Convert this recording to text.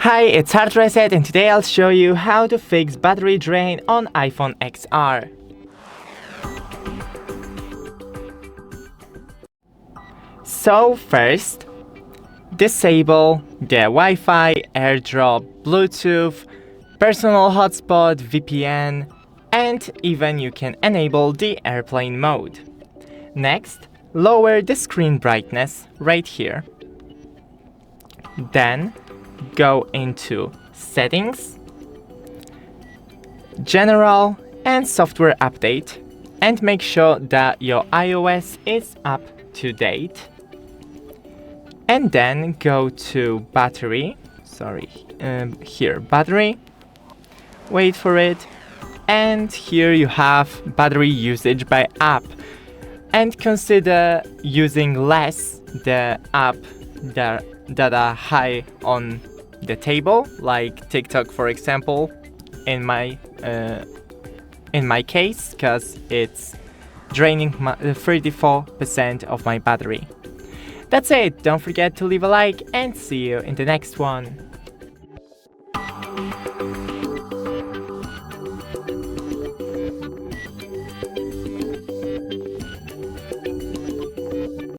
Hi, it's HardReset and today I'll show you how to fix battery drain on iPhone XR. So first, disable the Wi-Fi, AirDrop, Bluetooth, personal hotspot, VPN, and even you can enable the airplane mode. Next, lower the screen brightness right here. Then go into Settings, General, and Software Update, and make sure that your iOS is up to date. And then go to Battery, Battery, wait for it, and here you have Battery Usage by App, and consider using less the app that are high on the table, like TikTok for example, in my case, because it's draining 34% of my battery. That's it, don't forget to leave a like and see you in the next one.